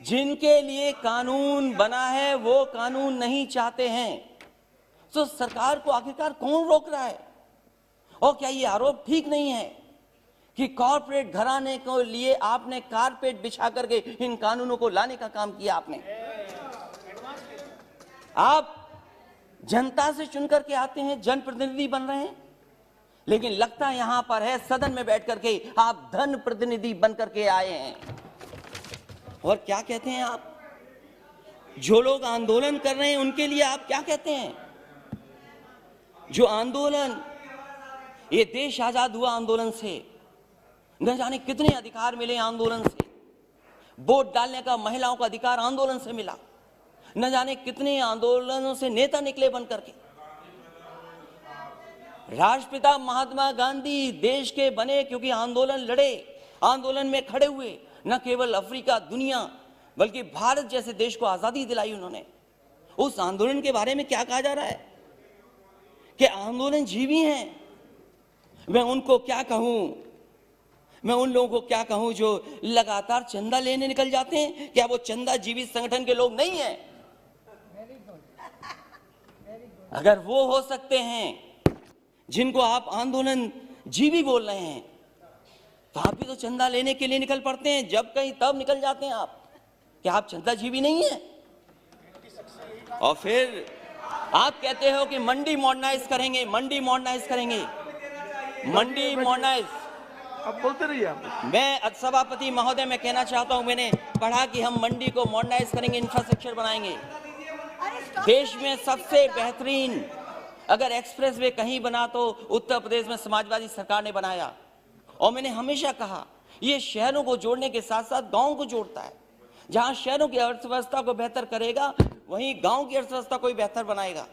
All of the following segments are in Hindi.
जिनके लिए कानून बना है वो कानून नहीं चाहते हैं। तो सरकार को आखिरकार कौन रोक रहा है? और क्या ये आरोप ठीक नहीं है कि कॉर्पोरेट घराने को लिए आपने कारपेट बिछा करके इन कानूनों को लाने का काम किया? आपने, आप जनता से चुनकर के आते हैं, जनप्रतिनिधि बन रहे हैं, लेकिन लगता यहां पर है सदन में बैठ करके आप धन प्रतिनिधि बन करके आए हैं। और क्या कहते हैं आप? जो लोग आंदोलन कर रहे हैं उनके लिए आप क्या कहते हैं? जो आंदोलन, ये देश आजाद हुआ आंदोलन से, न जाने कितने अधिकार मिले आंदोलन से। वोट डालने का महिलाओं का अधिकार आंदोलन से मिला। न जाने कितने आंदोलनों से नेता निकले बन करके। राष्ट्रपिता महात्मा गांधी देश के बने क्योंकि आंदोलन लड़े, आंदोलन में खड़े हुए। न केवल अफ्रीका, दुनिया, बल्कि भारत जैसे देश को आजादी दिलाई उन्होंने। उस आंदोलन के बारे में क्या कहा जा रहा है कि आंदोलन जीवी हैं। मैं उनको क्या कहूं, मैं उन लोगों को क्या कहूं जो लगातार चंदा लेने निकल जाते हैं? क्या वो चंदा जीवी संगठन के लोग नहीं हैं? अगर वो हो सकते हैं जिनको आप आंदोलन जीवी बोल रहे हैं, तो आप भी तो चंदा लेने के लिए निकल पड़ते हैं। जब कहीं तब निकल जाते हैं आप। क्या आप चंदा जीवी नहीं है? और फिर आप कहते हो कि मंडी मॉडर्नाइज करेंगे, मंडी मॉडर्नाइज करेंगे, मंडी मॉडर्नाइज। अब बोलते रहिए आप। मैं सभापति महोदय मैं कहना चाहता हूं, मैंने पढ़ा कि हम मंडी को मॉडर्नाइज करेंगे, इंफ्रास्ट्रक्चर बनाएंगे। देश में सबसे बेहतरीन अगर एक्सप्रेस वे कहीं बना तो उत्तर प्रदेश में समाजवादी सरकार ने बनाया। और मैंने हमेशा कहा ये शहरों को जोड़ने के साथ साथ गांव को जोड़ता है। जहां शहरों की अर्थव्यवस्था को बेहतर करेगा, वहीं गांव की अर्थव्यवस्था को भी बेहतर बनाएगा।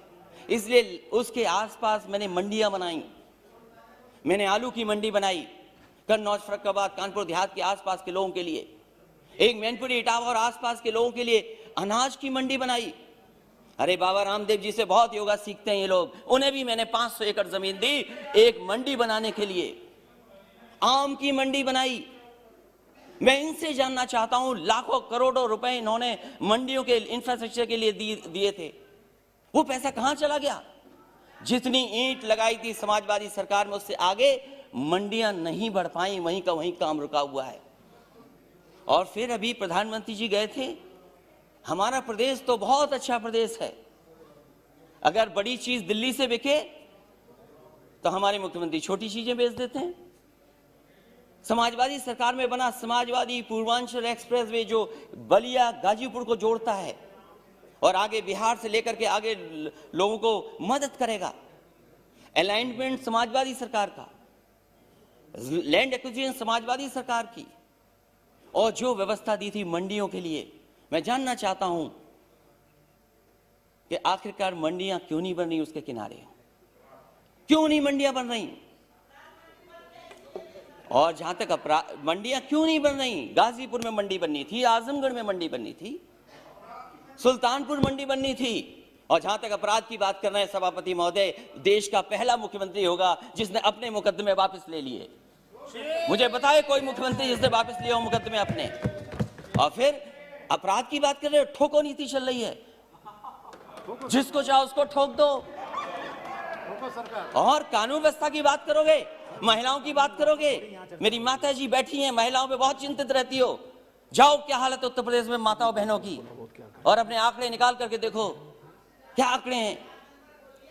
इसलिए उसके आसपास मैंने मंडियां बनाई। मैंने आलू की मंडी बनाई कन्नौज, फर्रुखाबाद, कानपुर देहात के आसपास के लोगों के लिए। एक मैनपुरी, इटावा और आसपास के लोगों के लिए अनाज की मंडी बनाई। अरे बाबा रामदेव जी से बहुत योगा सीखते हैं ये लोग। उन्हें भी मैंने 500 एकड़ जमीन दी एक मंडी बनाने के लिए। आम की मंडी बनाई। मैं इनसे जानना चाहता हूं, लाखों करोड़ों रुपए इन्होंने मंडियों के इंफ्रास्ट्रक्चर के लिए दिए थे, वो पैसा कहां चला गया? जितनी ईंट लगाई थी समाजवादी सरकार में, उससे आगे मंडियां नहीं बढ़ पाई, वहीं का वहीं काम रुका हुआ है। और फिर अभी प्रधानमंत्री जी गए थे। हमारा प्रदेश तो बहुत अच्छा प्रदेश है। अगर बड़ी चीज दिल्ली से बिके तो हमारे मुख्यमंत्री छोटी चीजें बेच देते हैं। समाजवादी सरकार में बना समाजवादी पूर्वांचल एक्सप्रेसवे जो बलिया गाजीपुर को जोड़ता है और आगे बिहार से लेकर के आगे लोगों को मदद करेगा। अलाइनमेंट समाजवादी सरकार का, लैंड एक्विजिशन समाजवादी सरकार की, और जो व्यवस्था दी थी मंडियों के लिए। मैं जानना चाहता हूं कि आखिरकार मंडियां क्यों नहीं बन रही उसके किनारे? क्यों नहीं मंडियां बन रही? और जहां तक मंडियां क्यों नहीं बन रही? गाजीपुर में मंडी बननी थी, आजमगढ़ में मंडी बननी थी, सुल्तानपुर मंडी बननी थी। और जहां तक अपराध की बात कर रहे हैं सभापति महोदय, देश का पहला मुख्यमंत्री होगा जिसने अपने मुकदमे वापस ले लिए। मुझे बताए कोई मुख्यमंत्री जिसने वापस लिए हो मुकदमे अपने। और फिर अपराध की बात कर रहे हो, ठोको नीति चल रही है, जिसको चाहो उसको ठोक दो। और कानून व्यवस्था की बात करोगे, महिलाओं की बात करोगे। मेरी माता जी बैठी हैं, महिलाओं पे बहुत चिंतित रहती हो। जाओ क्या हालत है उत्तर प्रदेश में माताओं बहनों की, और अपने आंकड़े निकाल करके देखो क्या आंकड़े हैं।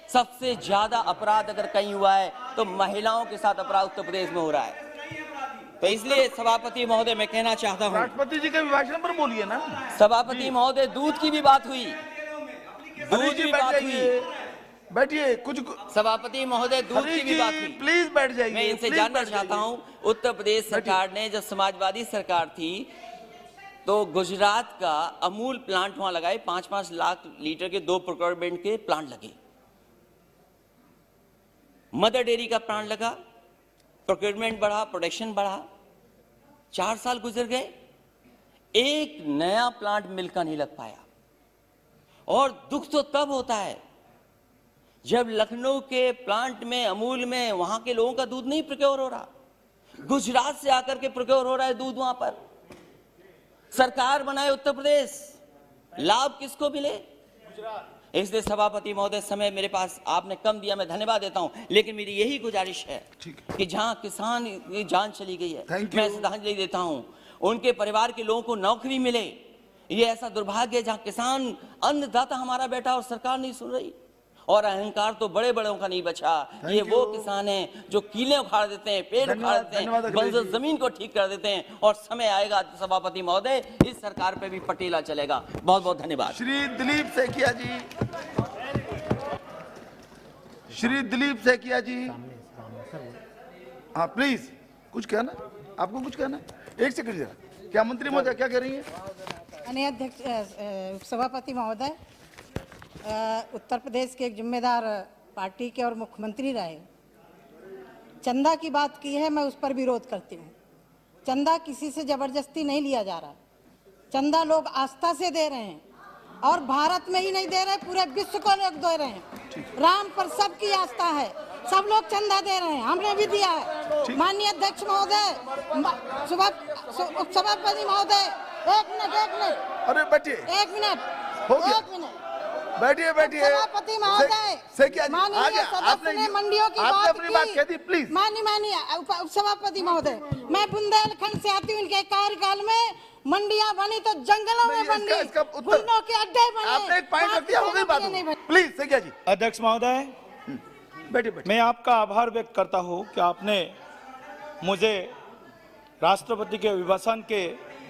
सबसे ज्यादा अपराध अगर कहीं हुआ है तो महिलाओं के साथ अपराध उत्तर प्रदेश में हो रहा है। तो इसलिए सभापति महोदय मैं कहना चाहता हूं, राष्ट्रपति जी के अभिभाषण पर बोलिए ना। सभापति महोदय, दूध की भी बात हुई, दूध की बात हुई। बैठिए। कुछ सभापति महोदय, दूध की भी बात हुई। प्लीज बैठ जाइए। मैं इनसे जानना चाहता हूं, उत्तर प्रदेश सरकार ने जब समाजवादी सरकार थी तो गुजरात का अमूल प्लांट वहां लगाए, 5-5 लाख लीटर के 2 प्रोक्योरमेंट के प्लांट लगे। मदर डेयरी का प्लांट लगा, प्रोक्योरमेंट बढ़ा, प्रोडक्शन बढ़ा। 4 साल गुजर गए, एक नया प्लांट मिल का नहीं लग पाया। और दुख तो तब होता है जब लखनऊ के प्लांट में, अमूल में, वहां के लोगों का दूध नहीं प्रोक्योर हो रहा, गुजरात से आकर के प्रोक्योर हो रहा है दूध वहां पर। सरकार बनाए उत्तर प्रदेश, लाभ किसको मिले? इसलिए सभापति महोदय, समय मेरे पास आपने कम दिया, मैं धन्यवाद देता हूं, लेकिन मेरी यही गुजारिश है कि जहां किसान की जान चली गई है, मैं श्रद्धांजलि देता हूं, उनके परिवार के लोगों को नौकरी मिले। ये ऐसा दुर्भाग्य है जहां किसान अन्नदाता हमारा बेटा और सरकार नहीं सुन रही, और अहंकार तो बड़े बड़ों का नहीं बचा। ये वो किसान हैं जो कीले उखाड़ देते हैं, पेड़ उखाड़ देते हैं, बंजर जमीन को ठीक कर देते हैं, और समय आएगा सभापति महोदय, इस सरकार पे भी पटेला चलेगा। बहुत बहुत धन्यवाद। श्री दिलीप सैकिया जी, श्री दिलीप सैकिया जी, हाँ प्लीज, कुछ कहना, आपको कुछ कहना? एक सेकंड जरा, क्या मंत्री महोदय क्या कह रही है? माननीय अध्यक्ष, सभापति महोदय, उत्तर प्रदेश के एक जिम्मेदार पार्टी के और मुख्यमंत्री रहे, चंदा की बात की है, मैं उस पर विरोध करती हूँ। चंदा किसी से जबरदस्ती नहीं लिया जा रहा, चंदा लोग आस्था से दे रहे हैं, और भारत में ही नहीं दे रहे, पूरे विश्व को लोग दे रहे हैं। राम पर सबकी आस्था है, सब लोग चंदा दे रहे हैं, हमने भी दिया है। माननीय अध्यक्ष महोदय, उपसभापति महोदय, एक मिनट, अरे बैठिए, एक मिनट, हो गया। एक मिनट, बैठिए बैठिए। सभापति महोदय, सैकिया जी, आ माननीय गया, सदस्य ने मंडियों की आपने बात अपनी बात कह दी, प्लीज। माननीय उपसभापति महोदय, मैं बुंदेलखंड से आती हूँ, इनके कार्यकाल में मंडियां बनी तो जंगलों में बनी, गुंडों के अड्डे बने। आपने एक पॉइंट रख दिया, हो गई बात, प्लीज सैकिया जी। अध्यक्ष महोदय, बैठिए बैठिए। मैं आपका आभार व्यक्त करता हूं कि आपने मुझे राष्ट्रपति के अभिभाषण के